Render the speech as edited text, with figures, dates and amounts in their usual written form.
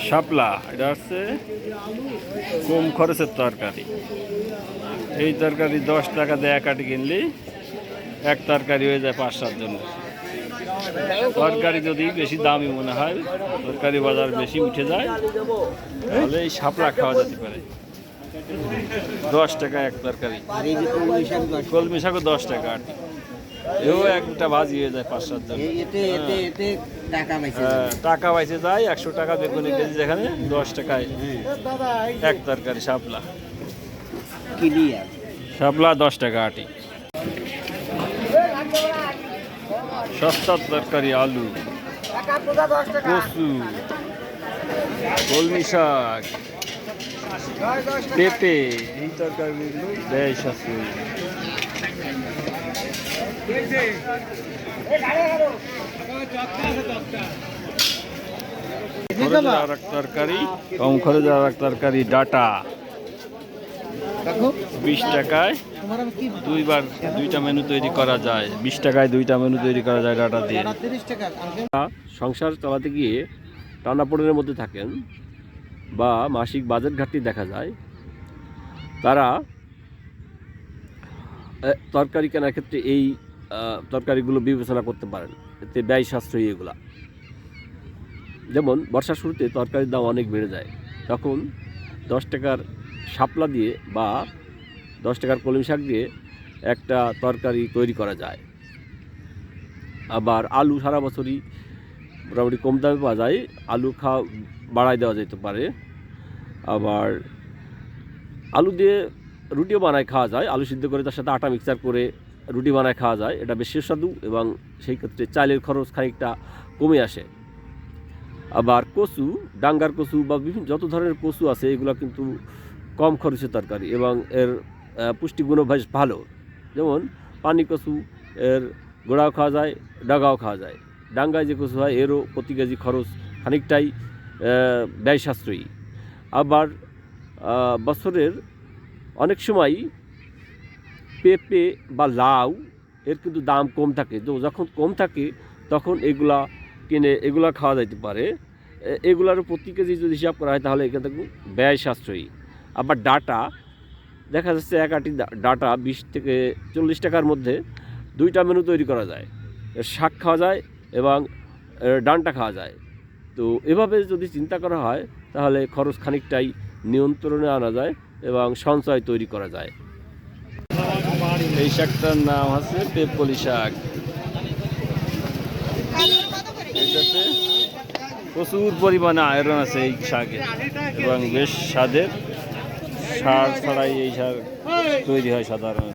শাপলা, এটা হচ্ছে কম খরচের তরকারি। এই তরকারি 10 টাকা দিয়ে এক আটি কিনলি এক তরকারি হয়ে যায় 5-7 জনের। তরকারি যদি বেশি দামি মনে হয়, তরকারি বাজার বেশি উঠে যায়, তাহলে এই শাপলা খাওয়া যেতে পারে। 10 টাকা এক তরকারি। কলমি শাকও 10 টাকা আটি। এও একটা ভাজি হয়ে যায় 5-7 জন। টাকা বাইছে যায়। 100 টাকা বেগুনি কেজি, যেখানে 10 টাকায় এক তরকারি শাপলা। শাপলা 10 টাকা আটি। সস্তার তরকারি আলু, কচু, কলমি শাক, পেঁপে, এই তরকারিগুলো বেশ সাশ্রয়ী। আর এক তরকারি, কম খরচে আর এক তরকারি ডাটা, 20 টাকায় দুইটা মেনু তৈরি করা যায়। 20 টাকায় 2টা মেনু তৈরি করা যায় ডাটা দিয়ে। সংসার চালাতে গিয়ে টানাপোড়েনের মধ্যে থাকেন বা মাসিক বাজেট ঘাটতি দেখা যায়, তারা তরকারি কেনার ক্ষেত্রে এই তরকারিগুলো বিবেচনা করতে পারেন। এতে ব্যয় সাশ্রয়ী এগুলা। যেমন বর্ষার শুরুতে তরকারির দাম অনেক বেড়ে যায়, তখন 10 টাকার শাপলা দিয়ে বা 10 টাকার কলমি শাক দিয়ে একটা তরকারি তৈরি করা যায়। আবার আলু সারা বছরই মোটামুটি কম দামে পাওয়া যায়, আলু বাড়াই দেওয়া যেতে পারে। আবার আলু দিয়ে রুটিও বানায় খাওয়া যায়, আলু সিদ্ধ করে তার সাথে আটা মিক্সার করে রুটি বানায় খাওয়া যায়। এটা বেশ সুস্বাদু এবং সেই ক্ষেত্রে চালের খরচ খানিকটা কমে আসে। আবার কচু, ডাঙ্গার কচু বা বিভিন্ন যত ধরনের কচু আছে, এগুলো কিন্তু কম খরচের তরকারি এবং এর পুষ্টিগুণও বেশ ভালো। যেমন পানি কচু, এর গোড়াও খাওয়া যায়, ডাগাও খাওয়া যায়। ডাঙ্গায় যে কচু হয়, এরও প্রতি কেজি খরচ খানিকটাই ব্যয় সাশ্রয়ী। আবার বছরের অনেক সময় পেঁপে বা লাউ, এর কিন্তু দাম কম থাকে। তো যখন কম থাকে তখন এগুলা কিনে এগুলা খাওয়া যেতে পারে। এগুলারও প্রতি কেজি যদি হিসাব করা হয়, তাহলে এখান থেকে ব্যয় সাশ্রয়ী। আবার ডাটা দেখা যাচ্ছে, এক আটি ডাটা 20 থেকে 40 টাকার মধ্যে 2টা মেনু তৈরি করা যায়। শাক খাওয়া যায় এবং ডাঁটা খাওয়া যায়। তো এভাবে যদি চিন্তা করা হয়, তাহলে খরচ খানিকটাই নিয়ন্ত্রণে আনা যায় এবং সঞ্চয় তৈরি করা যায়। এই শাকটার নাম হচ্ছে পেপলি শাক। এটাতে প্রচুর পরিমাণে আয়রন আছে এই শাকে এবং বেশ স্বাদের। সার ছাড়াই এই শাক তৈরি হয় সাধারণত।